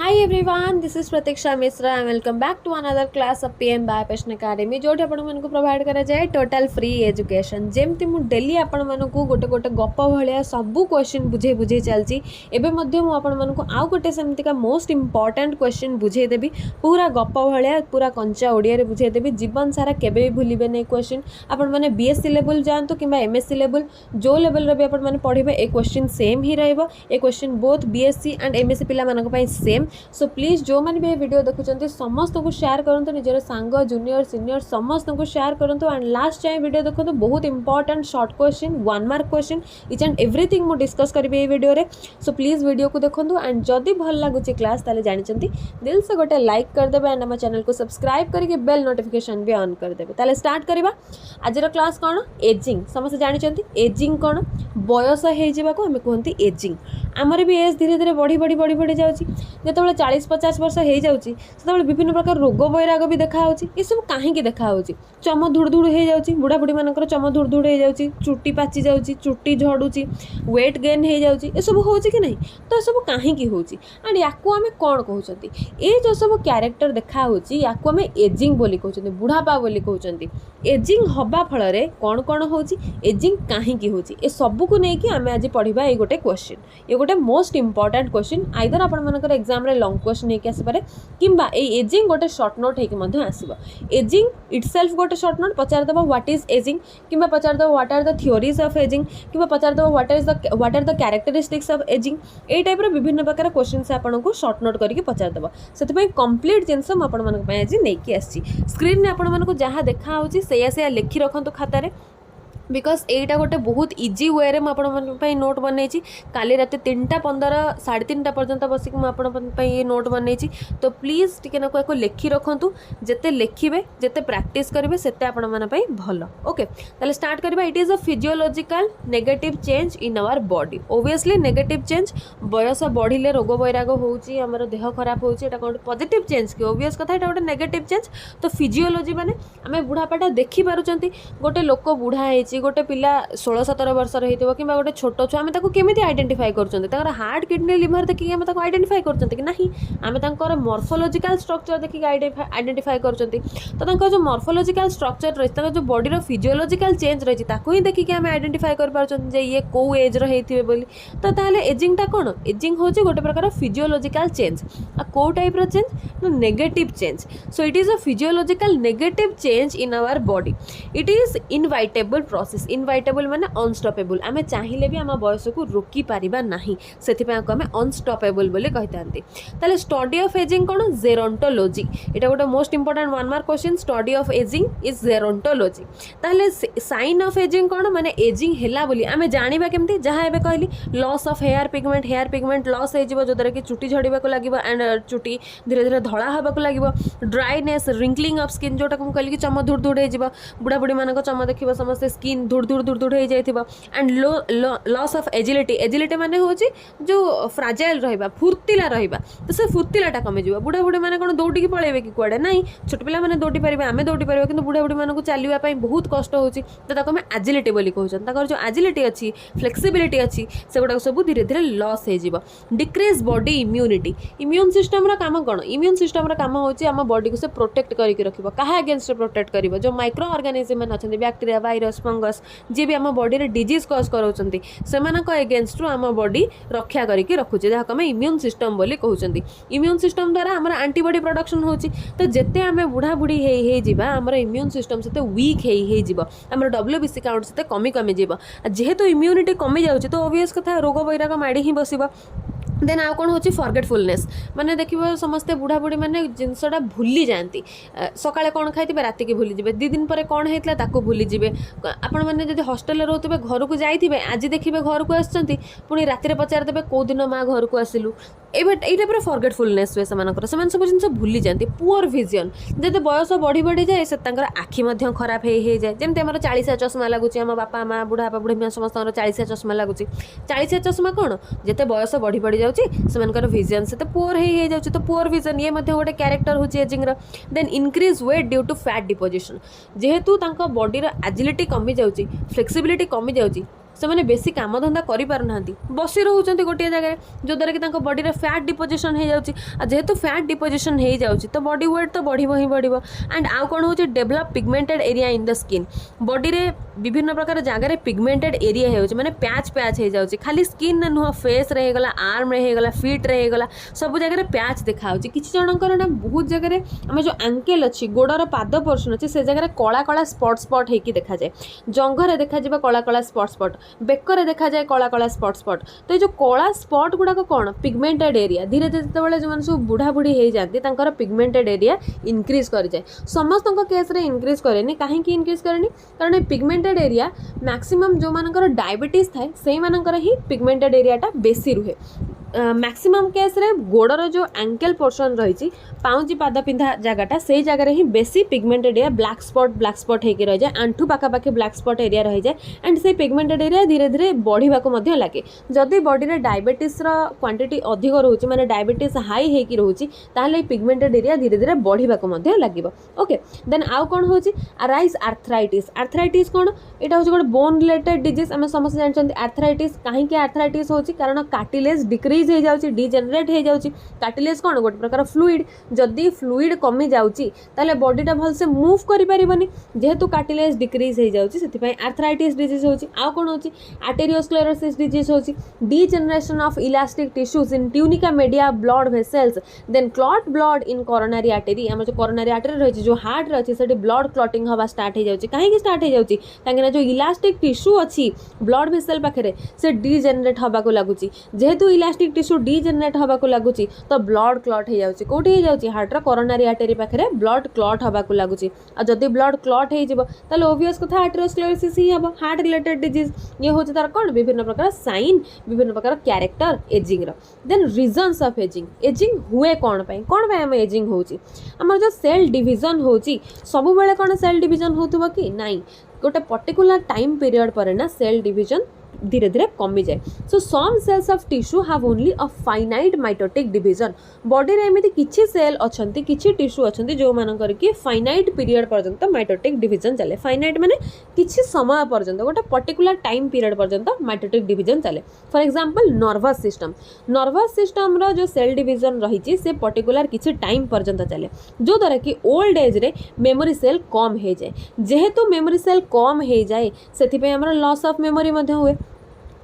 Hi everyone, this is Pratiksha Misra and welcome back to another class of PM by Passion Academy जोठी आपण मानकु provide करा जाए total free education जेमती मु daily आपण मानकु गोटे गोटे गप भलिया सबु क्वेश्चन बुझे बुझे चलची एबे मध्य मु आपण मानकु आउ गोटे सेमती का मोस्ट इंपोर्टेंट क्वेश्चन बुझे देबी पूरा गप भलिया पूरा कंचा ओडिया रे बुझे देबी जीवन सारा केबे भी भूलिबे नै क्वेश्चन आपण माने बीएससी लेवल जानतो किबा एमएससी लेवल जो लेवल रे भी आपण माने पढिबे ए क्वेश्चन सेम ही रहइबो ए question both BSc and MSc पिला मानक पई सेम सो प्लीज जो मैंने भी वीडियो देखुं समस्त को शेयर करूँ निजर सांग जूनियर सीनियर समस्त को शेयर करूँ एंड लास्ट जाए वीडियो देखो बहुत important short question 1 mark question each and everything मु डिस्कस करी ये वीडियो रे सो प्लीज वीडियो को देखो एंड जदि भल लगुच क्लास ताले जानते दिल से गोटे लाइक करदे एंड आम चैनल को सब्सक्राइब करके बेल नोटिफिकेशन भी ऑन करदे ताले स्टार्ट करवा आज क्लास कौन एजिंग समस्त जानते एजिंग कौन बयस हो आम कहते एजिंग आमर भी एज धीरे धीरे बढ़ी बढ़ी बढ़ी बढ़ी जाऊँगी जो 40-50 वर्ष हो जाऊँगी से विभिन्न प्रकार रोग वैराग भी देखा ये सब कहीं देखा चम धुड़ धुड़ हो जाऊँगी बुढ़ा बुढ़ी मानकर चम धुड़ धुड़ हो जाऊँगी चुट्टी पाची जाऊँगी चुट्टी झड़ुची वेट गेन हो जाऊँगी ये सब हो कि नहीं तो ये सब कहीं हो एंड या आम कौन कहते ये जो सब क्यारेक्टर देखा या आम एजिंग बोली कहते बुढ़ापा बोली कहते एजिंग हवा फल कौन कौन हो एजिंग कहीं हो सबू को लेकिन आम आज पढ़ा ये गोटे क्वेश्चन ये गोटे मोस्ट इंपोर्टेंट क्वेश्चन आइदर आपंकर एग्जाम रे लॉन्ग क्वेश्चन होकर आसपे किंबा एजिंग गोटे शॉर्ट नोट होकर आसब एजिंग इटसेल्फ गोटे शॉर्ट नोट पचारदेव व्हाट इज एजिंग किंबा पचारदेव what are the theories of ageing किंबा पचारदेव what are the characteristics of ageing ये टाइप विभिन्न प्रकार क्वेश्चन से आपको शॉर्ट नोट करके पचारदेव से कंप्लीट जिनस मुझे आज नहीं आसी स्क्रीन में आपको जहाँ देखा से लिखि रखु खातार बिकज यहीटा गोटे बहुत इजी वे मुझे नोट बनई काली रात 3:15 3:30 पर्यंत बसिक मुझे ये नोट बनई तो प्लीज टी ना लिखि रखु जिते लिखे जिते प्रैक्टिस करेंगे सेते आपण भल ओके ताले स्टार्ट करबा it is a physiological negative change in our body obviously negative change बयस बढ़िले रोग वैराग होउची हमर देह खराब होउची एटा कोन पॉजिटिव चेंज कि ओब्वियस कथा एटा गोटे नेगेटिव चेंज तो फिजियोलॉजी माने आमे बुढ़ापाटा देखि पारुचंती गोटे लोक बुढ़ा हेची गोटे पिला 16-17 वर्ष रहिथिबो किबा गोटे छोटो छुआ आमे ताको केमिति आइडेंटिफाई करचंती ताकर हार्ट किडनी लिवर देखि आमे ताको आइडेंटिफाई करचंती कि नाही आमे तांकर मॉर्फोलॉजिकल स्ट्रक्चर देखि आइडेंटिफाई करचंती तो तांकर जो मॉर्फोलॉजिकल स्ट्रक्चर रही तांकर जो बॉडी रो फिजियोलॉजिकल चेंज रही ताको ही देखि कि आमे आइडेंटिफाई कर पारचंती जे ये को एज रो हेथिबे बोली तो ताले एजिंग टा कोन एजिंग होची गोटे प्रकार फिजियोलॉजिकल चेंज आ को टाइप रो change no negative change so it is a physiological negative change in our body it is inevitable process inevitable माने अनस्टॉपेबल आमे चाहिले भी आम बयस को रोकी पारिबा नाही सेथिपा आमे अनस्टॉपेबल बोली कहितांती ताले स्टडी ऑफ एजिंग कोन जेरोंटोलॉजी एटा गोटे most important 1 mark question study of ageing is gerontology ताले साइन ऑफ एजिंग कोन माने एजिंग हैला बोली आमे जानिबा केमती जहा एबे कहली loss of hair pigment loss हे जिवो जोदर कि चुटी झड़ीबा को लागिबो एंड चुटी धीरे धीरे धळा हबा को लागिबो ड्राइनेस रिंकलिंग ऑफ स्किन जोटा को कहली कि चम धुड़ धुड़ हे जिवो बुढ़ा बुढ़ी मानक चम देखिबो समस्त स्किन धुड़ धुड़ धुड़ धुड़ हो जाइथिबो एंड लॉस ऑफ एजिलिटी माने होची जो फ्राजाइल रहिबा फुर्तिला रहिबा तो से फुर्तिलाटा कमे जिवो बुढ़ा बुढ़ी माने कोन दौड़ी की पळेबे कि कुआडे नाही छोट पिला माने दौड़ी परिबे आमे दौड़ी परिबे किंतु बुढ़ा बुढ़ी मानक चलिबा पई बहुत कष्ट होची तो ताको हमें एजिलिटी बोली कहउछन ताकर जो एजिलिटी अछि फ्लेक्सिबिलिटी अछि सेगुडा सब धीरे धीरे लॉस हे जिवो decrease body immunity immune system रा काम कोन इम्यून सिस्टम रा काम होची हम बॉडी को से प्रोटेक्ट करिके रखिबो काहा अगेंस्ट प्रोटेक्ट करिवो जो माइक्रो ऑर्गेनिज्म मन अछन बैक्टीरिया वायरस फंगस जे भी आम बॉडी रे डिजीज कॉज कराउछंती सेमानक अगेंस्ट आम बॉडी रक्षा करिके रखुचे जहा हम इम्यून सिस्टम बोली कहउछंती इम्यून सिस्टम द्वारा हमर एंटीबॉडी प्रोडक्शन होची तो जेते आमे बुढ़ा बुढ़ी हे जिबा हमर इम्यून सिस्टम सेते वीक हे जिबा हमर डब्ल्यूबीसी काउंट सेते कमी कमी जिबा जेहेतु इम्यूनिटी कमी जाउची तो ऑब्वियस कथा रोग वैराग माडी ही बसिबा देन आउ कौन होची फॉरगेटफुलनेस माने देखिबो समस्ते बुढ़ा बुढ़ी माने जिनसटा भूली जाती सकाळे कौन खाइथिबे राति के भूली जिबे 2 दिन पर कौन हेतला ताको भूली जिबे आपण माने जदि हॉस्टल रे रहउतबे घर को जाइथिबे आज देखिबे घर को आछंती पुनी राति रे पचार देबे को दिन मां घर को आसिलु एटा पर फॉरगेटफुलनेस वे सेमानकर सेमान सब जिनस भूली जाती पुअर विजन जदि बयस बढ़ी बढ़ी जाए से तांकर आखि मध्य खराब हे जाए जेमते हमर 40 चश्मा लागुची हम बापा माँ बुढ़ा बुढ़ी माँ समस्त 40 चश्मा लागुची 40 चश्मा कौन जेते बयस बढ़ी बढ़ी जाउची सेमानकर विजन से पुअर हे जाउची तो पुअर विजन ये मध्य गोटे कैरेक्टर होची एजिंग रा then increase weight due to fat deposition जेहेतु तांका बॉडी रा एजिलिटी कमी जाउची फ्लेक्सिबिलिटी कमी जाउची से बेसी काम धंदा करें बसी रोचे गोटे जगह जो द्वारा कि बॉडी रे फैट डिपोजिशन हो जाऊँगी जेहेतु फैट डिपोजिशन हो जाऊँगी तो बॉडी वेट तो बढ़िबो ही बढ़िबो एंड आउ कौन हो develop pigmented area in the skin body रे विभिन्न प्रकार जगह पिगमेंटेड एरिया हो माने पैच पैच हो जाऊँगी खाली स्किन नुह फेस रे गला आर्म रे गला फीट रे गला सब जगह पैच देखा किसी जनकर ना बहुत जगह आम जो एंकल अच्छी गोड़र पाद पोर्शन अच्छे से जगह कला कला स्पट स्पट होकर देखा जाए जंघरे देखा कला कला स्पट स्पट बेकर देखा जाए कला कला स्पट स्पट तो ये कला स्पट गुड़ाक कौन पिगमेंटेड एरिया धीरे धीरे जिते जो मैंने सब बुढ़ा बुढ़ी हो जाती पिगमेंटेड एरिया इनक्रीज कर जाए समस्त केस रे इनक्रीज करेनि कहीं इनक्रीज करेनि कारण पिगमेंटेड एरिया मैक्सिमम जो मानकर डायबिटीज थाए से मानकर ही पिगमेंटेड एरियाटा बेसी रुहे मैक्सिमम केस रे गोड़र जो एंकल पोर्शन रही पाउंची पाद पिंधा जगहटा से जगह ही बेसी पिगमेंटेड एरिया ब्लैक स्पॉट होकर रही जाए आंठू पाखापाखि ब्लैक स्पॉट एरिया रही जाए एंड से पिगमेंटेड एरिया धीरे धीरे बढ़ा लगे जदि बॉडी रे डायबिटीज क्वांटिटी अधिक रोचे माने डायबिटीज हाई होकर रोचे ताहले पिगमेंटेड एरिया धीरे धीरे बढ़ा लगे ओके देन आउ कौन हो अराइज आर्थराइटिस कौन यहाँ हूँ गोटे बोन रिलेटेड डिजीज आम समस्त जानते आर्थराइटिस कहीं आर्थराइटिस होची कारण कार्टिलेज डिक्रीज हो जाउची डिजेनरेट हो जाउची कार्टिलेज कौन गोटे प्रकार फ्लूइड जदि फ्लूइड कमी जाउची ताले बॉडीटा भल से मूव करि परिबनी जेहेतु कार्टिलेज डिक्रीज हो जाउची सेति आर्थराइटिस डिजीज होची आ कोन होची आर्टेरियोस्क्लेरोसिस डिजीज होची degeneration of elastic tissues in tunica media blood vessels then clot blood in coronary artery हम जो कोरोनरी आर्टरी रही जो हार्ट रही से ब्लड क्लॉटिंग हवा स्टार्ट हो जाउची कहीं स्टार्ट हो जाउची काहे जो इलास्टिक टिश्यू अच्छी ब्लड वेसल पाखे से डिजेनरेट हवा को लगुची जेहेतु इलास्टिक टिश्यू डिजेनरेट हवा को लगुची तो ब्लड क्लॉट हो जाउची कोठी हो जाउची हार्ट रा कोरोनरी आर्टरी पाखे ब्लड क्लॉट हवा को लगुची आ जदि ब्लड क्लॉट हो जिवो ताले ओबियस कथा आर्टेरियोस्क्लेरोसिस ही हबो हार्ट रिलेटेड डिजीज ये होची तार कोन विभिन्न प्रकार साइन विभिन्न प्रकार कैरेक्टर एजिंग रो देन रीजन्स ऑफ एजिंग हुए कोन पय हम एजिंग होची हमर जो सेल डिवीजन होची सब बेले कोन सेल डिवीजन होतबो कि नाही गोटे पर्टिकुलर टाइम पीरियड पर ना सेल डिवीजन धीरे धीरे कमी जाए so some cells of tissue have only a finite mitotic division body रे एमिति किछि सेल अछंती किछि टिश्यू अछंती जो मानकर कि फाइनाइट पीरियड पर्यंत माइटोटिक डिवीजन चले फाइनाइट माने किछि समय पर्यंत गोटे पर्टिकुलर टाइम पीरियड पर्यंत माइटोटिक डिवीजन चले फॉर एग्जांपल नर्वस सिस्टम रो जो सेल डिवीजन रही से पर्टिकुलर किछि टाइम पर्यंत चले जो द्वारा कि ओल्ड एज रे मेमोरी सेल कम हो जाए जेहेतु मेमोरी सेल कम हो जाए से हमर लॉस ऑफ मेमोरी मध्ये हुए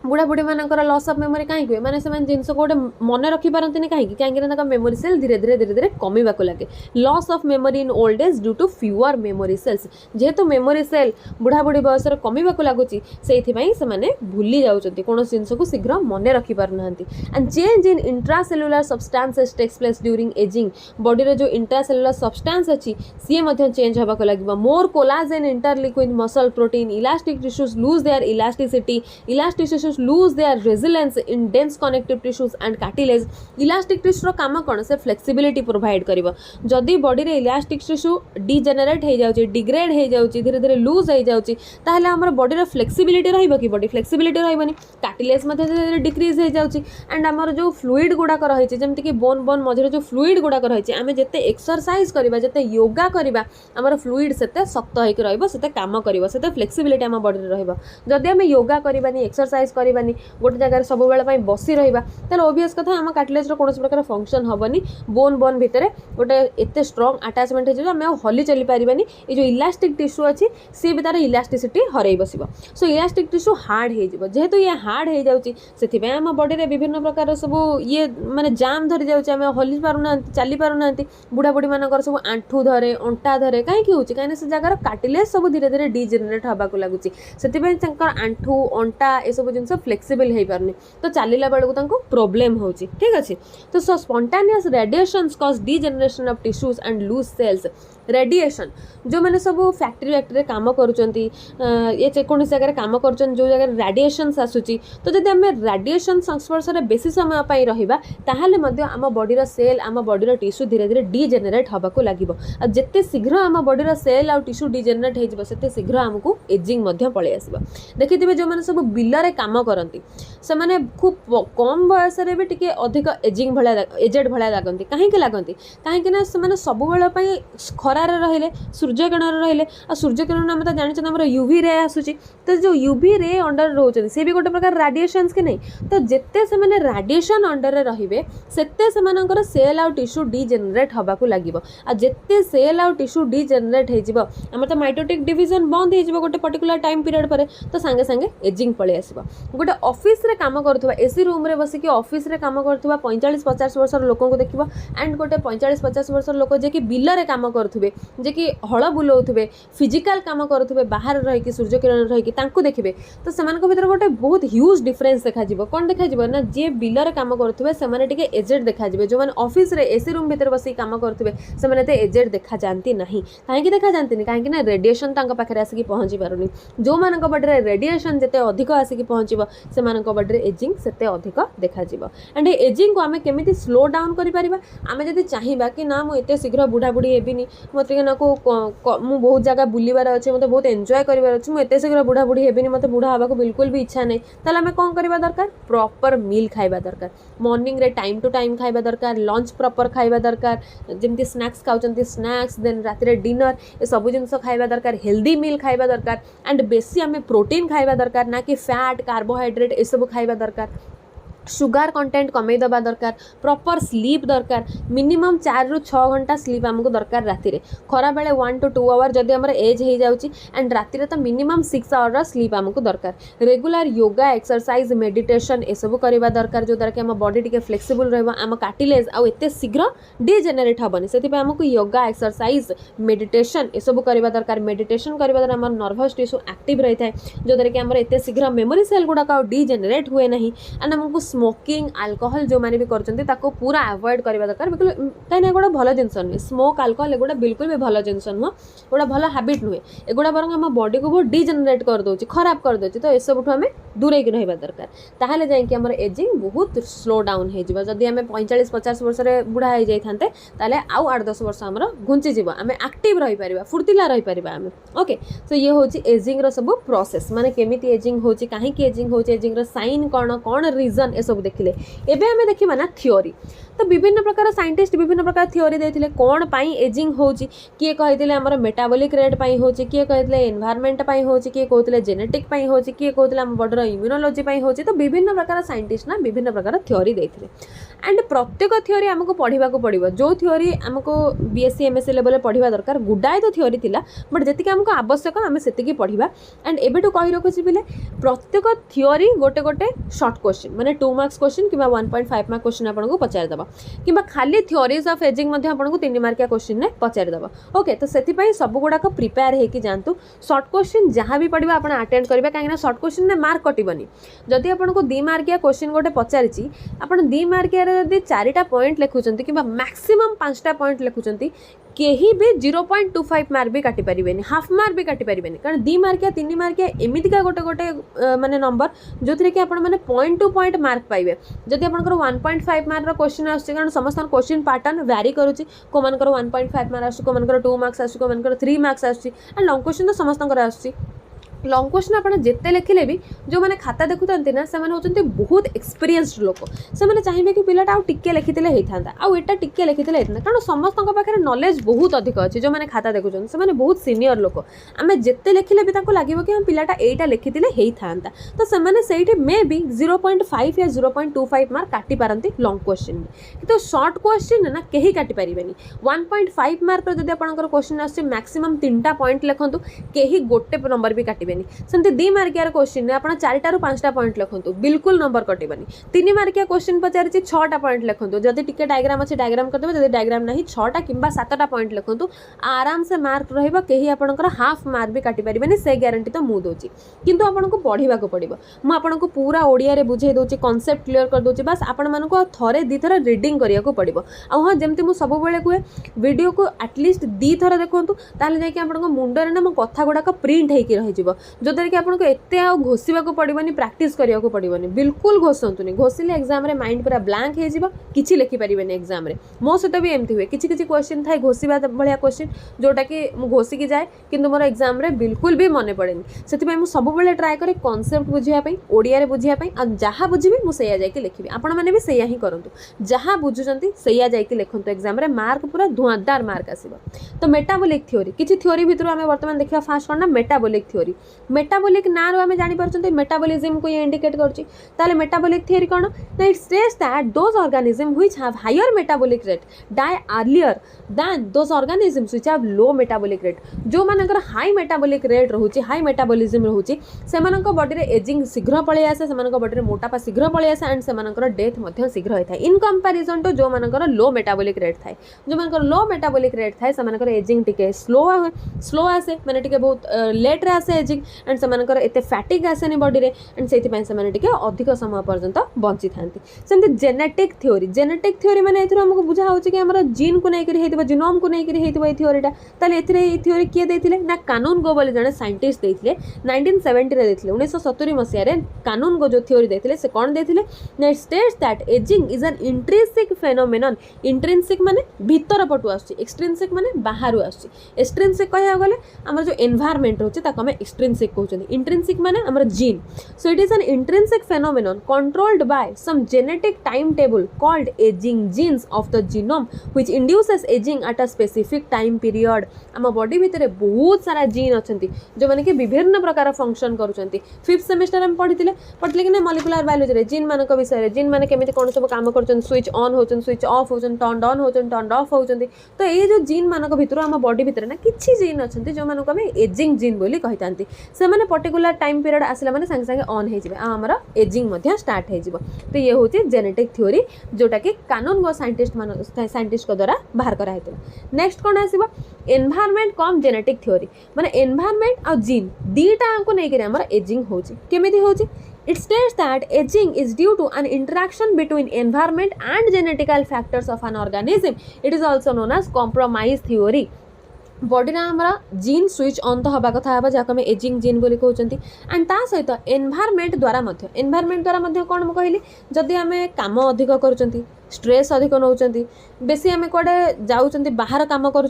बुढ़ा बुढ़ी मानकर लॉस ऑफ मेमोरी कहीं हुए माने से जिनस को गोटे मन रखी पारती कहीं मेमोरी सेल धीरे धीरे कमीबा लगे loss of memory in old age due to fewer memory cells जेहेतु मेमोरी सेल बुढ़ा बुढ़ी बयस कमीबा लगुच से भूली जाऊँच कौन जिनस को शीघ्र मन रखी पारना and change in intracellular substances takes place during ageing body रे जो इंट्रासेलुलर सब्सटेंस अच्छी सी चेंज होगा लगे more collagen interlink with muscle protein elastic tissues lose their elasticity elastic tissues lose their resilience in dense connective tissues and cartilage elastic tissue काम कौन से flexibility provide करिवो जदि बॉडी रे इलास्टिक टिश्यू डिजेनरेट हो जाउची degrade हो जाउची धीरे धीरे लूज हो जाउची ताहले हमर बॉडी रे फ्लेक्सिबिलिटी रहइबो कि बॉडी फ्लेक्सिबिलिटी रहइबनी कार्टिलेज मध्ये धीरे धीरे डिक्रीज हो जाउची एंड हमर जो फ्लूइड गुडा रही है जेमति कि बोन मझे जो फ्लूइड गुडा रही है आमे जते एक्सरसाइज करबा जते योगा करबा हमर फ्लूइड सेते शक्त होइक रहइबो सेते काम करबो सेते फ्लेक्सिबिलिटी हम बॉडी रे रहइबो जदि आमे योगा करबानी एक्सरसाइज करबानी गोटे जगह सब बेले बसी रहा तेल ओबियस कथा आम कार्टिलेज कौन प्रकार फंक्शन हेनी बोन भितर गोटे एत स्ट्रंग अटाचमेंट हो आम हली चली पारानी ये जो इलास्टिक टिश्यू अच्छी सी भी तार इलास्टिसिटी हर बस सो इलास्टिक टिश्यू हार्ड हो जेहेतु ये हार्ड हो जाए आम बॉडी में विभिन्न प्रकार सब ये माने जाम धरी जाऊँच आम हली पारना चली पारना बुढ़ा बुढ़ी मानकर सब आंठू धरे अंटा धरे कहीं कहीं से जगार कार्टिलेज सब धीरे धीरे डिजेनरेट हवा लगुच से आंठू अंटा ये सब जिन फ्लेक्सिबल हो पारनी तो चलला बेलू प्रोब्लेम हो ठीक अच्छे तो so spontaneous radiations cause degeneration of tissues and lose cells radiation जो मैंने सब फैक्ट्री काम करुँच ये जेकोसी जगह काम कर जो जगह रेडिएशन आसूची तो जब आम रेडिएशन संस्पर्श में बेसी समय पर रहा आम बॉडीर सेल आम बॉडीर टिश्यू धीरे धीरे डिजेनरेट हवा लगे जिते शीघ्र आम बॉडीर सेल आ टिश्यू डिजेनरेट होते शीघ्र आमको एजिंग पलि आस देखिए जो मैंने सब बिलरे काम करती से खूब कम बयस भी टिके अधिक एजिंग भाया एजेड भाया लगती कहीं ना से सब बेल खरार रहिले सूर्यकिरण रहिले आ सूर्यकिरण आम तो जानते आम यूवी रे आसूची तो जो यूवी रे अंडर रोचे सी भी गोटे प्रकार रेडिएशंस कि नहीं तो जिते से रेडिएशन अंडर रे सेते से सेल आउ टिश्यू डीजेनेरेट होबाकू लगिबो आ जेते सेल आउ टिश्यू डीजेनेरेट हो आम तो माइटोटिक डिवीजन बंद हो गोटे पर्टिकुलर टाइम पीरियड पर तो सांगे सांगे एजिंग पलि आसो गोटे ऑफिस रे काम करुवा एसी रूम रे बसिकी ऑफिस रे काम करुवा 45-50 वर्ष लोक को देखिबो एंड गोटे 45-50 वर्ष लोक जे कि बिल रे काम करुवे जे कि हल बुलाउथुबे फिजिकल काम करुवे बाहर रही सूर्यकिरण रही देखिए तो से भर गोटे बहुत ह्यूज डिफरेन्स देखा कौन देखा ना जी बिल रे काम करुवे से एजेड देखा जो मैंने ऑफिस रे एसी रूम भितर बस काम करुवे से एजेड देखा जाती ना कहीं देखा जाती कहीं ना रेडिएशन पाखे आसिक पहुँची पारुनी जो मान बॉडी रेडिएशन जिते अधिक आसिक पहुँचो से बॉडी एजिंग से अधिक देखा एंड एजिंग को आम केमी स्लो डाउन करें आम जब चाहिए कि ना मुझे शीघ्र बुढ़ा बुढ़ी हेबिनी मत मुझे बहुत जगह बुलबार अच्छे मतलब बहुत एंजॉय करार अच्छे मुझे शीघ्र बुढ़ा बुढ़ी हेबिनी मत बुढ़ा हाँ बिल्कुल भी इच्छा नहीं ताले आम कौन करवा दरकार प्रॉपर मील खाइबा दरकार मॉर्निंग रे टाइम टू टाइम खाइबा दरकार लंच प्रॉपर खाइबा दरकार जमती स्नैक्स खाउचंती स्नैक्स देन रात रे डिनर ये सब जिन खाइबा दरकार हेल्दी मील खाइबा दरकार एंड बेसी आम प्रोटीन खाइबा दरकार ना कि फैट कार्बोहाइड्रेट ये सब खाइबा दरकार सुगार कंटेंट कमे दबा दरकार प्रॉपर स्लीप दरकार मिनिमम 4 ରୁ 6 घंटा स्लीप आमको दरकार राति रे खरा बेले 1 to 2 आवर जदि हमर एज हो जाउची एंड राति रे तो मिनिमम 6 आवर स्लीप आमको दरकार रेगुलर योगा एक्सरसाइज मेडिटेशन ए सब करबा दरकार जो द्वारा कि हम बॉडी टिके फ्लेक्सिबल रहबा आम कार्टिलेज आ एते शीघ्र डिजेनेरेट हबनी सेति पे हमको योगा एक्सरसाइज मेडिटेशन ए सब करबा दरकार मेडिटेशन करबा द्वारा हमर नर्वस टिश्यू एक्टिव रही थाए जो द्वारा कि हमर एते शीघ्र मेमोरी सेल गुडा का डिजेनेरेट हुए नहीं एंड हमको स्मोकिंग अल्कोहल जो मैंने भी करते पूरा अवॉइड करवा दरकार बिल्कुल कहीं गोटे भल जिनस नुहे स्मोक अल्कोहल एगुड़ा बिल्कुल भी भल जिनस नुह गोटे भल हैबिट नुहे एगुड़ा बर आम बॉडी को बहुत डिजेनेरेट कर दौर खराब कर दौर तो यू आम दूरे की रहा दरकार ताहले जाइए आम एजिंग बहुत स्लो डाउन हो जदि आम 45-50 वर्ष बुढ़ा हो जाते ताले आउ 8-10 वर्ष आम घुंचीज आम एक्टिव रही पार फुर्तिला रही पार आम ओके सो ये हूँ एजिंग सब प्रोसेस माने केमी एजिंग हो कहीं एजिंग हो एजिंग साइन कौन कौन रीजन ए सब देखिले एबे हमें देखिबा ना थ्योरी तो विभिन्न प्रकार साइंटिस्ट विभिन्न प्रकार थ्योरी देथिले कौन पाई एजिंग होची किए कहिथिले हमर मेटाबॉलिक रेट पाई होची किए कहिथिले एनवायरनमेंट पाई होची किए कहथिले जेनेटिक पाई होची किए कहथिले हम बॉडीर इम्यूनोलॉजी पाई होची तो विभिन्न प्रकार साइंटिस्ट ना विभिन्न प्रकार थ्योरी देथिले एंड प्रत्येक थ्योरी हमको पढ़ा पड़ो जो थ्योरी हमको बीएससी एमएससी लेवल पढ़ा दरकार गुडाए तो थ्योरी थिला बट जेतिक हमको आवश्यक आम से पढ़ा एंड एबेटू कहि रखुची बिले प्रत्येक थ्योरी गोटे गोटे शॉर्ट क्वेश्चन माने 2 मार्क्स क्वेश्चन कि 1.5 मार्क क्वेश्चन आपको पचारिदेव कि खाली थ्योरीज ऑफ एजिंग आपको 3 मार्किया क्वेश्चन ने पचारिदेव ओके तो से सब गुड़ाक प्रिपेयर होकर जातु शॉर्ट क्वेश्चन जहाँ भी पढ़ा आप अटेंड करेंगे कहीं शॉर्ट क्वेश्चन में मार्क कटबनी जदि आपको 2 मार्किया क्वेश्चन गोटे पचारि आप 2 मार्किया जब 4टा पॉइंट लिखुंट कि मैक्सिमम 5टा पॉइंट लिखुंट केही भी 0.25 मार्क भी काटी पारिबेनी हाफ मार्क भी काटी पारिबेनी कारण 2 मार्किया 3 मार्किया एमितिका गोटे गोटे माने नंबर जो थे कि आपण माने पॉइंट टू पॉइंट मार्क पाइबे जदि आपनकर 1.5 मार्क रो क्वेश्चन आछे कारण समस्त क्वेश्चन पैटर्न वैरी करूची को मानकर 1.5 मार्क आछे को मानकर 2 मार्क्स आछे को मानकर 3 मार्क्स आछे एंड लॉन्ग क्वेश्चन तो समस्त आछे लॉन्ग क्वेश्चन आप जिते लिखिले भी जो मैंने खाता देखुंत ना से होती बहुत एक्सपीरियंस्ड लोक से चाहिए कि पिलाटा आउ टिके लिखिते होता आउ एटा टिके लिखिते होता कारण समस्त पाखे नॉलेज बहुत अधिक अच्छे जो मैंने खाता देखुं से बहुत सीनियर लोक आम जिते लिखिले भी लगे कि हाँ पिलाटा एटा लिखिते होता तो से मे भी 0.5 या 0.25 मार्क काटी पारती लॉन्ग क्वेश्चन तो शॉर्ट क्वेश्चन ना कहीं काटी पारिबेनी 1.5 मार्क जब आपंकर क्वेश्चन आसे मैक्सिमम 3टा पॉइंट लिखुँ कहीं गोटे नंबर भी काटबेनी सेमती 2 मार्किया क्वेश्चन ने आप 4टा ରୁ 5टा पॉइंट लिखुँ बिल्कुल नंबर कटबनी 3 मार्किया क्वेश्चन पचारि 6टा पॉइंट लिखुँ जदि टिके डायग्राम अच्छे डायग्राम करदे जदि डायग्राम नहीं 6टा किंबा 7टा पॉइंट लिखुँ आराम से मार्क रहिबा कहीं आपनकर हाफ मार्क भी काटी पारिबेनी से ग्यारंटी तो मु दोची किंतु आपनको पढ़िबा को पड़िबो मु आपनको पूरा ओडिया रे बुझाई दोची कांसेप्ट क्लियर कर दोची बस आपण मानको थरे 2 थर रीडिंग करिया को पड़िबो आ हां जेमति मु सब बेले कुए वीडियो को एटलीस्ट 2 थर देखंतु ताले जाय कि आपनको मुंडरे ना मो कथा गुडा का प्रिंट हेकी रहि जिवो जोद्वारा कि आपको एत घोषा पड़ोनी प्राक्ट करने को पड़ोनी बिल्कुल घोषंतुनि घोषिले एग्जाम रे माइंड पूरा ब्लैंक हो किसी लिखिपारे एग्जाम मो सहित भी एमती हुए किसी किसी क्वेश्चन थाए घोषा भाया क्वेश्चन जोटा कि घोषिकी जाए कि मोर एग्जाम रे बिल्कुल भी मन पड़े से सब ट्राए करे कॉन्सेप्ट बुझापी ओडिया बुझापी आ जहाँ बुझी मुझे जाकि लिखी आपण मैंने भी सैया ही करूँ जहाँ बुझुंट सैया जाकि लिखुँ एग्जाम रे मार्क पूरा धुआंधार मार्क आसो। तो मेटाबोलिक थ्योरी किसी थ्योरी भितर आम बर्तमान देखा फास्ट कौन ना मेटाबोलिक थ्योरी मेटाबोलिक ना रू आम जापर मेटाबोलिज्म को ये इंडिकेट कर मेटाबोलिक थ्योरी कौन ना it states that those organism which have higher metabolic rate die earlier than those organisms which have low metabolic rate जो मानकर हाई मेटाबोलिक रेट रोचे हाई मेटाबोलिज्म रोचे से बॉडी रे एजिंग शीघ्र पलि आसे से बॉडी रे मोटापा शीघ्र पलि आसे एंड से डेथ मध्य शीघ्र होता है इन कंपैरिजन टू जो मानकर लो मेटाबोलिक रेट थाए जो मानकर लो मेटाबोलिक रेट थाए से एजिंग टिके स्लो आसे माने टिके बहुत लेट रे आसे एजिंग एंड से एते फैटिक आसेनी बॉडी रे एंड सेति पय से टिके अधिक समय पर्यंत बंची थांती सेमती जेनेटिक थ्योरी माने एथरो हमको बुझा होची कि हमर जीन को नै करी हेतिबा जीनोम को नै करी हेतिबा ए थ्योरीटा ताले एथरे ए थ्योरी किए देथिले ना कानून गो बोले जने साइंटिस्ट देथिले 1970 रे देथिले 1970 मसिया रे कानून गो जो थ्योरी देथिले से कोन देथिले ना states that ageing is an intrinsic phenomenon intrinsic माने भीतर पटु आछी एक्सट्रिंसिक माने बाहरु आछी एक्सट्रिंसिक कहया गले हमर जो एनवायरनमेंट होची ताको हम एक्सट्रिंसिक कहउछन इंट्रिंसिक माने हमर gene so it is an intrinsic phenomenon controlled by some genetic timetable called ageing genes of the genome which induces ageing at a specific time period हम body भितर बहुत सारा gene अछंती जो माने कि विभिन्न प्रकार फंक्शन करूछंती 5th सेमेस्टर हम पढितिले कि ना मॉलिक्यूलर बायोलॉजी रे जीन मानक विषय रे जीन माने केमिति कोन सब काम करछन स्विच ऑन होछन स्विच ऑफ होछन टर्न ऑन होछन टर्न ऑफ होछन तो ये जो जीन मानक भितर हम बॉडी भितर ना किछि जीन अछंती जो मानक हम एजिंग जीन बोली कहितांती से माने पर्टिकुलर टाइम पीरियड आसिला माने संगे संगे ऑन हे जिवे आ हमर एजिंग मध्य स्टार्ट हे जिवो तो ये होची जेनेटिक थ्योरी जोटा कि कानून गो साइंटिस्ट को द्वारा बाहर करा हेतला नेक्स्ट कोन आसीबो एनवायरनमेंट कम जेनेटिक थ्योरी माने एनवायरनमेंट आ जीन दीटा को नै करी हमर एजिंग होची केमिति होची It states that aging is due to an interaction between environment and genetical factors of an organism. It is also known as compromise theory. Body ना हमारा जीन स्विच ऑन तो हवा कथा हबा जाको हम एजिंग जीन बोली कहउचंती एंड ता सहित एनवायरनमेंट द्वारा मध्य कोन म कहली जदि हमें काम अधिक करूचंती स्ट्रेस अधिक नौचंती बेसी आम कड़े जाऊँच बाहर कम करें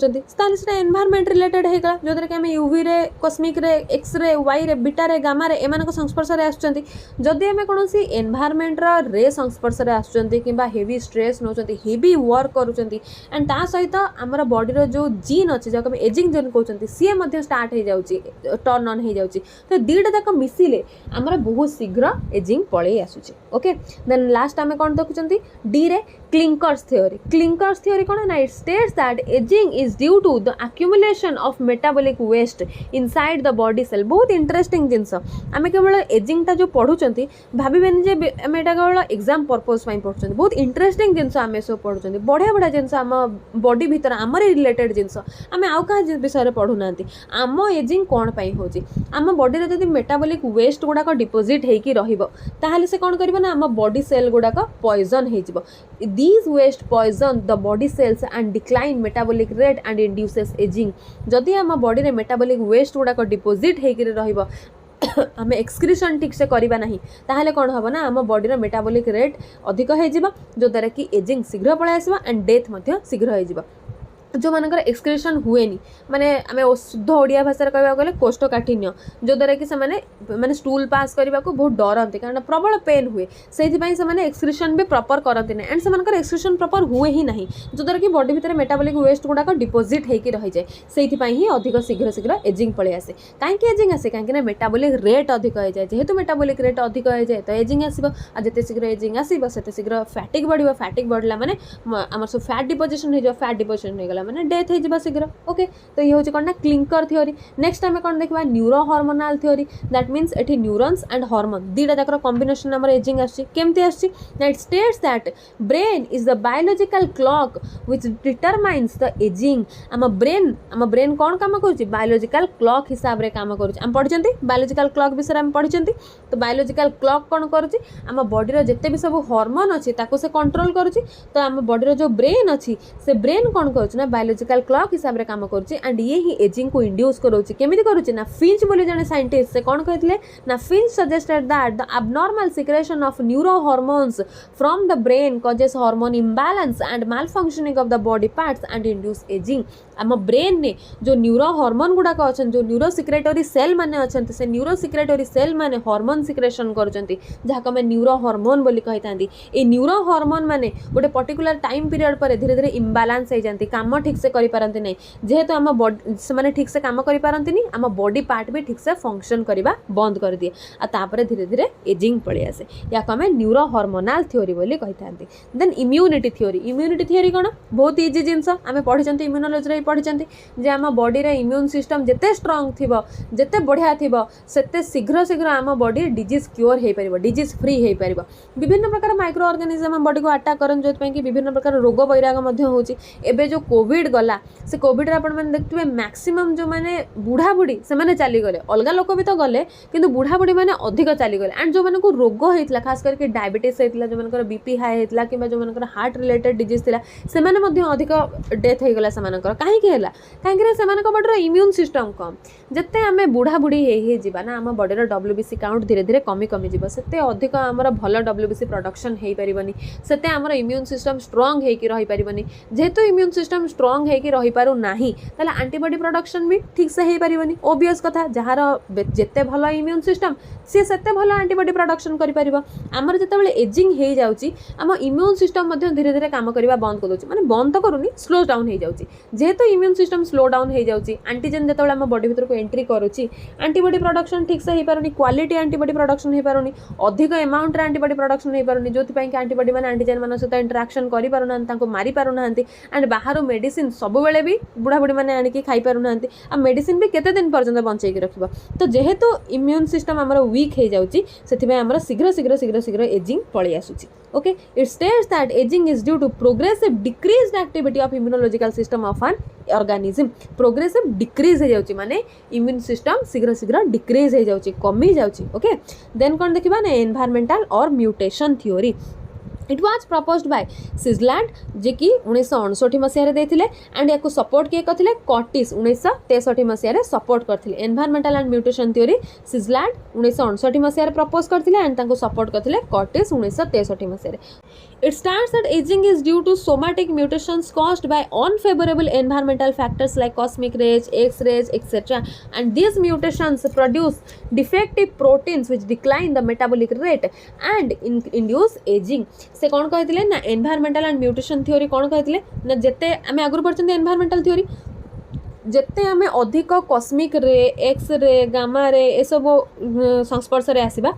एनवायरनमेंट रिलेटेड होगा जो कि आम यूवी रे कस्मिक रे एक्स रे वाई रे बीटा रे गामा रे एमान संस्पर्श में आसुँच जदि आम कौन एनवायरनमेंट रे संस्पर्श में आसुँच कि हेवी स्ट्रेस नौ हेवी वर्क करुँच एंड ता सहित आमर बॉडी जो जीन अच्छे जहाँ एजिंग जीन कहते सी स्टार्ट हो जाऊँगी टर्न ऑन हो जाऊँगी तो दीटा जाक मिसिले आमर बहुत शीघ्र एजिंग पलि आसूँ ओके देन लास्ट आम कौन देखुं डी रे क्लिंकर्स थ्योरी कौन ना it states that ageing is due to the accumulation of metabolic waste inside the body cell बहुत इंटरेस्टिंग जिनस आम केवल एजिंगटा जो पढ़ुंट भावेनि जे आम एटा केवल एग्जाम पर्पज पढ़ुं बहुत इंटरेस्टिंग जिनस आम सब पढ़ुं बढ़िया बढ़िया जिनस आम बॉडी भीतर आम रिलेटेड जिनस आम आउ क्या विषय पढ़ुना आम एजिंग कौन पाई होची आम बॉडी रे जदि मेटाबॉलिक वेस्ट गुड़ाक डिपोजिट होगी रहिबो से कौन करिबो ना आम बॉडी सेल गुड़ाक पॉइजन हो these waste poison the body cells and decline metabolic rate and induces aging जदि आम बॉडी रे मेटाबॉलिक वेस्ट गुड़ाक डिपोजिट होकर रहिबो आम एक्सक्रीशन ठीक से करवा ना ताहले कौन हम ना आम बॉडी रो मेटाबॉलिक रेट अधिक हो जो द्वारा कि एजिंग शीघ्र पलि आसबा एंड डेथ मध्य शीघ्र हो जो मानकर एक्सक्रीशन हुए माने आम शुद्ध ओडिया भाषा कहवा गले कोष्ठकाठिन्य जो द्वारा कि माने स्टूल पास करने को बहुत डरते कारण प्रबल पेन हुए से एक्सक्रीशन भी प्रॉपर करते ना एंड से एक्सक्रीशन प्रॉपर हुए ही नहीं जो द्वारा कि बॉडी भितर मेटाबॉलिक वेस्ट गुड़ाक डिपोजिट होकर रही जाए से ही अधिक शीघ्र शीघ्र एजिंग पलि आसे कहीं एजिंग आसे कहीं मेटाबॉलिक रेट अधिक हो जाए जेहेतु मेटाबॉलिक रेट अधिक हो जाए तो एजिंग आसो आ जिते शीघ्र एजिंग आसो से शीघ्र फैटिक बढ़ फैटिक बढ़ला माने आम सब फैट डिपोजिशन हो फैट डिपोजिशन हो माने डेथ हो शीघ्र ओके तो ये हूँ कौन ना क्लिंकर थ्योरी नेक्स्ट आम कौन देखा neuro hormonal theory that means एटी न्यूरॉन्स एंड हार्मोन दीटा जाकर कॉम्बिनेशन आम एजिंग आमती it states that brain is the biological clock which determines the ageing आम ब्रेन कौन काम कर बायोलॉजिकल क्लॉक हिसाब से काम कर पढ़ी बायोलॉजिकल क्लॉक विषय में पढ़ी तो बायोलॉजिकल क्लॉक कौन करुँच आम बॉडी जिते भी सब हार्मोन अच्छी से कंट्रोल करुँच तो आम बॉडी जो ब्रेन अच्छी से ब्रेन कौन कर बायोलॉजिकल क्लॉक हिसाब से काम करुच्ची एंड ये ही एजिंग को इंड्यूस करोची केमिति करुच्ची ना फिंच बोली जने साइंटिस्ट से कौन कहते ना Finch suggested that the abnormal secretion of neurohormones from the brain causes hormone imbalance and malfunctioning of the body parts and induce aging आम ब्रेन ने जो न्यूरो हार्मोन गुड़ाक अच्छा जो न्यूरो सिक्रेटरी सेल माने अच्छा से न्यूरो सिक्रेटरी सेल माने hormone secretion करछंती Zahak आम न्यूरो हार्मोन बोली कहि थांती ए न्यूरो हार्मोन माने गोटे पर्टिकुलर टाइम पीरियड पर धीरे धीरे इम्बालांस हो जाती काम ठीक से करि पारंती नै जेहेतु आम बॉडी से माने ठीक से काम करि पारंती नी आम बॉडी पार्ट भी ठीक से फंक्शन करबा बंद कर दिए आ तापर धीरे धीरे एजिंग पळि आसे याक आम न्यूरो हार्मोनल थ्योरी बोली कहि थांती देन इम्यूनिटी थ्योरी कोन बहुत इजी जिंस आम पढिचंती इम्यूनोलॉजी पढ़ी जे आम बॉडी रे इम्यून सिस्टम जिते स्ट्रांग थिबो जिते बढ़िया थिबो सेते शीघ्र शीघ्र आम बॉडी डिजीज क्योर हो पार डिजीज फ्री हो पार विभिन्न प्रकार माइक्रो ऑर्गेनिज्म आम बॉडी को अटैक करन जो कि विभिन्न प्रकार रोग वैराग एबे जो कोविड गला से कोविड आप देखते मैक्सिमम जो मैंने बुढ़ा बुढ़ी से चलीगले अलग लोक भी तो गले किंतु बुढ़ा बुढ़ी मैंने अधिक चलीगले एंड जो मानक रोग होता खास करके डायबिटीज होता जो मानकर बीपी हाई होता कि जो मानकर हार्ट रिलेटेड डिजीज थी से अधिक डेथ होगला से कहीं कहीं बॉडी इम्यून सिस्टम कम जिते आम बुढ़ा बुढ़ी ना आम बॉडी WBC काउंट धीरे धीरे कमी कमी जीव से अधिक आमर भल WBC प्रोडक्शन हो पारनि से आमर इम्यून सिस्टम स्ट्रांग होकर रही पारनि जेहेतु इम्यून सिस्टम स्ट्रांग होकर रही पारू नाही ताले एंटीबॉडी प्रोडक्शन भी ठीक से हो पारनि ओबियस कथा जार जिते भल इम्यून सिस्टम सी से भल एंटीबॉडी प्रोडक्शन कर पारिबो आमर जतबेले एजिंग हो जाउची आम इम्यून सिस्टम धीरे धीरे काम करबा बंद कर दोची माने बंद तो करूनी स्लो डाउन हो जाउची जेहेतु इम्यून सिस्टम स्लो डाउन हो जाउची एंटीजन जतबेले आम बॉडी भीतर को एंट्री करूची एंटीबॉडी प्रोडक्शन ठीक से हो पारुनी क्वालिटी एंटीबॉडी प्रोडक्शन हो पारुनी अधिक अमाउंट रे एंटीबॉडी प्रोडक्शन हो पारुनी जोथि पई कि एंटीबॉडी माने एंटीजन मान सहित इंटरेक्शन करि पारुना तांको मारी पारुना एंड बाहर मेडिसिन सब बेले भी बुढ़ा बुढ़ी मैंने आनिकी खाई पारुना आ मेडिसिन भी केते दिन पर्यंत बंचेकी रखिबा तो जेहेतु इम्यून सिस्टम हमर वीक हो जाउची सेथि पई हमर शीघ्र शीघ्र शीघ्र शीघ्र एजिंग पळि आसुची okay it states that ageing is due to progressive decreased activity of immunological system of an organism progressive decrease हो जाउची माने इम्यून सिस्टम शीघ्र शीघ्र डिक्रीज हो जाउची कमी जाउची ओके देन कोन देखिबा ने एनवायरमेंटल और mutation theory it was proposed by Szilard जे कि 1959 मसीह देते एंड या सपोर्ट किए करते कॉटिस 1963 मसीह सपोर्ट करते environmental and mutation theory Szilard 1959 मसीह प्रपोज करते एंड सपोर्ट करते Curtis 1963 Masih It stands that aging is due to somatic mutations caused by unfavorable environmental factors like cosmic rays, X-rays, etc. And these mutations produce defective proteins which decline the metabolic rate and induce aging. से कौन कहते ना environmental and mutation theory कौन कहते ना जिते आम आगुरी पढ़ते environmental theory जिते आम अधिक कस्मिक रे एक्स रे गामा रे ये सब संस्पर्श रे आसीबा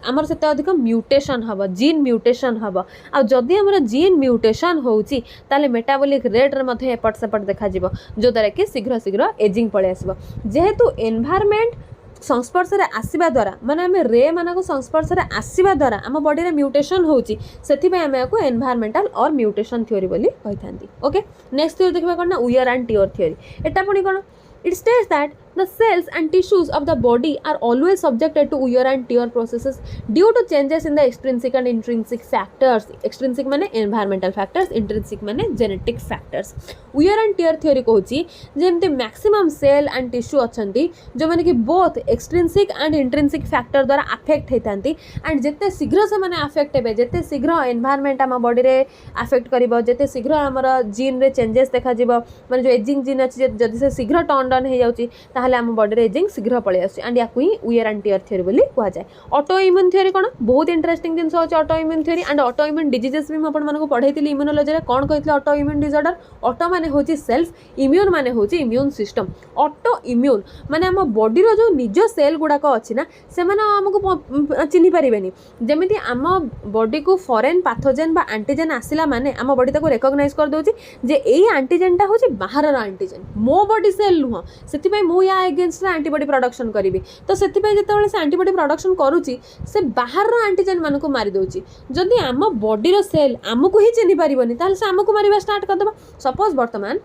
आमर से अधिक म्यूटेशन हम जीन म्यूटेशन हम आदि आमर जीन म्यूटेशन होउची ताले मेटाबॉलिक रेट रे मध्य एपट सेपट देखा जिवो जो द्वारा कि शीघ्र शीघ्र एजिंग पळे आसीबो जेहेतु एनवायरनमेंट संस्पर्श रे आसीबा द्वारा माने आम रे मानक संस्पर्श रे आसीबा द्वारा आम बॉडी रे म्यूटेशन होउची सेथि पय आम याको एनवायरनमेंटल और म्यूटेशन थ्योरी बोली कहिथांती ओके नेक्स्ट थ्योरी देखबा कोन ना उयर एंड टियर थ्योरी एटा पुनी कोन It states that the cells and tissues of the body are always subjected to wear and tear processes due to changes in the extrinsic and intrinsic factors. Extrinsic माने environmental factors, intrinsic माने genetic factors. Wear and tear theory कहूची जेमते maximum cell and tissue अछंती जो माने कि both extrinsic and intrinsic factor द्वारा affect हेतांती and जेते शीघ्र से माने affect हेबे जेते शीघ्र environment आम body रे affect करिवो जेते शीघ्र हमर जीन रे changes देखा जिवो माने जो एजिंग जीन अछि जदि से शीघ्र टर्न डाउन हो जाउची ताहले आम बॉडी रे एजिंग शीघ्र पळे आसी एंड याकू ही उयर एंड टियर थ्योरी बोली कुआ जाय ऑटो इम्यून थ्योरी कोन बहुत इंटरेस्टिंग जिंस होची auto immune theory and auto immune diseases भी आपण मानको पढैतिली इम्यूनोलॉजी रे कोन कहितले ऑटो इम्यून डिसऑर्डर ऑटो माने होची सेल्फ इम्यून माने होची इम्यून सिस्टम ऑटो इम्यून माने आम बॉडी रो जो निज सेल गुडाक अछि ना से माने हमकु चिन्हि परिबेनी जेमिति आम बॉडी को फॉरेन पैथोजेन बा एंटीजन आसिला माने आम बॉडी ताको रिकॉग्नाइज कर दोची जे एई एंटीजन टा होची बाहर रो एंटीजन मो बॉडी सेल नुह से मु या एगेन्स्ट एंटीबॉडी प्रोडक्शन करी तो से जिते से एंटीबॉडी प्रोडक्शन करुच्ची से बाहर एंटीजन मानक मारी दौची जदि आम बॉडी सेल आमको ही चिन्हि पारिबनी ताले से आमको मारिबा स्टार्ट करदबा सपोज वर्तमान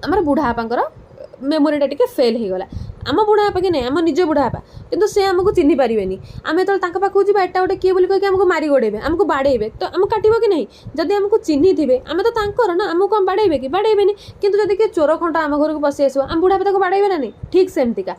आमर बुढ़ापांकर मेमोरीटा टिके फेल हो गला आम बुढ़ापा कि नहीं आम निज बुढ़ापा किंतु से आमको चिन्ह पारे आम जो पाखु जा एटा गोटे किए कहीं आमको मारी गोड़े आमको बाड़े तो आम काटब कि नहीं जदि आमको चिन्ह थे आम तो तांकर ना आमको कम बाड़े कि बाड़े किंतु जदि किए चोर खंटा आम घर को पशि आसो आम बुढ़ापा तक बाड़े ना नहीं ठीक सेमतिका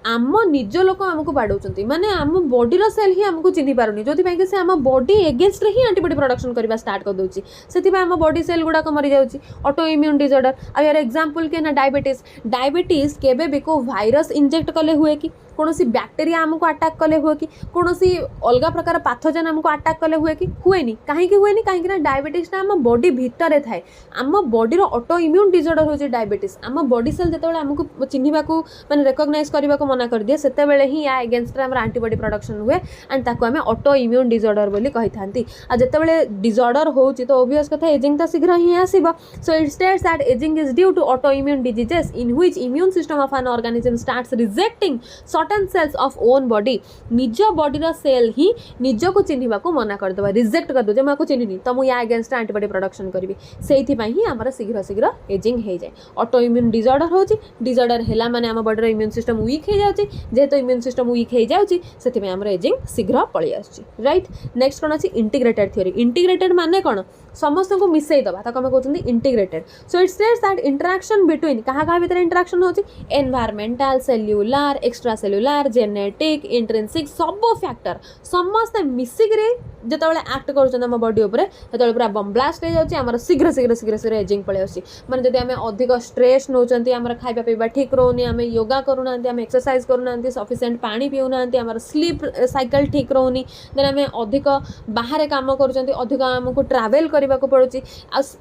आम निज लोक आमको बाड़ौंट माने आम बॉडीर सेल ही आमको चिन्ह पारुनी जो से आम बॉडी एगेन्स्ट ही एंटीबॉडी प्रोडक्शन करवा स्टार्ट कर दूसरी से आम बॉडी सेल गुड़ाक मरी जाऊँगी ऑटो इम्यून डिसऑर्डर आ यार एग्जांपल के ना डायबिटीज केबे भी को वायरस इंजेक्ट कले हुए कि कौन बैक्टेरिया आमको अटैक कले हुए कि कौन अलग प्रकार पाथोजेन आमको अटैक कले हुए कि हुएनी कहीं हुएनी कहीं डायबिटीज आम बॉडी भितर थाए आम बॉडीर ऑटो इम्यून डिसऑर्डर हो डायबिटीज आम बॉडी सेल जो आमको चिन्हवा माने रिकॉग्नाइज करने को मना कर दिए से ही या एगेन्स्ट आम एंटीबॉडी प्रोडक्शन हुए एंड ताको आम ऑटो इम्यून डिसऑर्डर बोली कही था आ जिते डिसऑर्डर हो तो ओबियस कथा एजिंग तो शीघ्र ही आसीबो so it states that ageing is due to autoimmune diseases in which immune system of an organism starts rejecting certain cells of own body निज बॉडीर सेल ही निज को चिन्हवा को मना करदे रिजेक्ट कर दे मैं चिन्हनी तो मुझे या एगेन्स्ट एंटीबॉडी प्रोडक्शन करी से ही आमर शीघ्र शीघ्र एजिंग हो जाए ऑटो इम्यून डिसऑर्डर हो डिसऑर्डर है माने आम बॉडीर इम्यून सिस्टम वीक हो जाए जेहेतु इम्यून सिस्टम वीक हो जाए से आमर एजिंग शीघ्र पलि आसुची राइट नेक्स्ट कौन अच्छी इंटीग्रेटेड थ्योरी इंटीग्रेटेड माने कौन समस्त को मिसई दबा ताको हम कहते integrated so it states that interaction between क्या भितर इंटरेक्शन होची environmental cellular extra cellular genetic intrinsic सब फैक्टर समस्त मिसिक जितेबाला एक्ट कर बॉडी उपर जो पूरा बम ब्लास्ट हो जाए आम शीघ्र शीघ्र शीघ्र शीघ्र एजिंग पलि आसी मैंने जब आम अधिक स्ट्रेस नौ आम खाଇବା पीवा ठीक रोनी आम योगा करूना आम एक्सरसाइज करूना सफिशिएंट पानी पीऊना आम स्लीप साइकिल ठीक रोनी देन आम अधिक बाहर काम कर अधिक आमको ट्रावेल करने को पड़ुची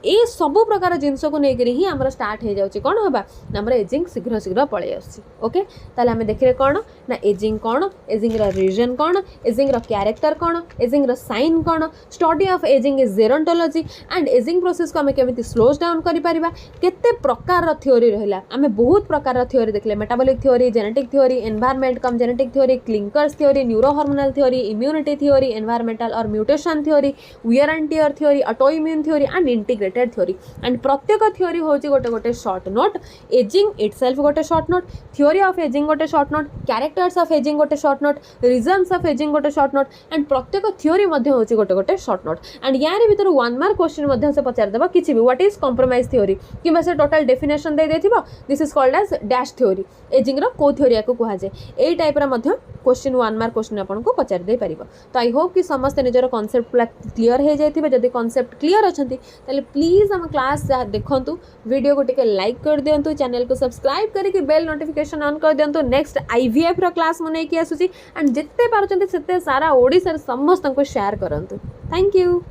ए सब प्रकार जिनस को लेकर ही आम स्टार्ट हो जाए कौन होगा आम एजिंग शीघ्र शीघ्र पलि आसी ओके ताले आम देखिए कौन ना एजिंग कौन एजिंग रीजन कौन एजिंग कैरेक्टर कौन एजिंग साइन कौन study of ageing is gerontology and ageing process को आम केमिति स्लोज डाउन करि परिबा केते प्रकार थ्योरी रहिला आम बहुत प्रकार थ्योरी देखले metabolic theory genetic theory environment cum genetic theory clinkers theory neuro hormonal theory immunity theory environmental और mutation theory wear and tear theory autoimmune theory and integrated theory and प्रत्येक theory होची गोटे गोटे short note ageing itself गोटे short note theory of ageing गोटे short note characters of ageing गोटे short note reasons of ageing गोटे short note and प्रत्येक theory मध्ये होची गोटे गोटे शॉर्ट नोट एंड यार भीतर 1 मार्क क्वेश्चन मध्ये से पचार देबा किछि भी व्हाट इज कॉम्प्रोमाइज थ्योरी किबा से टोटल डेफिनेशन दे देथिबो this is called age dash theory ageing रो को थ्योरी को कहा जाय ए टाइप रा मध्ये क्वेश्चन 1 मार्क क्वेश्चन आपन को पचार दे परिबो तो आई होप कि समस्त निजर कांसेप्ट क्लियर हो जाइथिबे जदि कांसेप्ट क्लियर अछंती ताले प्लीज हम क्लास देखंतु वीडियो को टिके लाइक कर दियंतु चैनल को सब्सक्राइब करके बेल नोटिफिकेशन ऑन कर दियंतु नेक्स्ट आईवीएफ रो क्लास मने की आसुची एंड जिते पारुचंती सेते सारा ओडिसा समस्त को शेयर करंतु थैंक यू।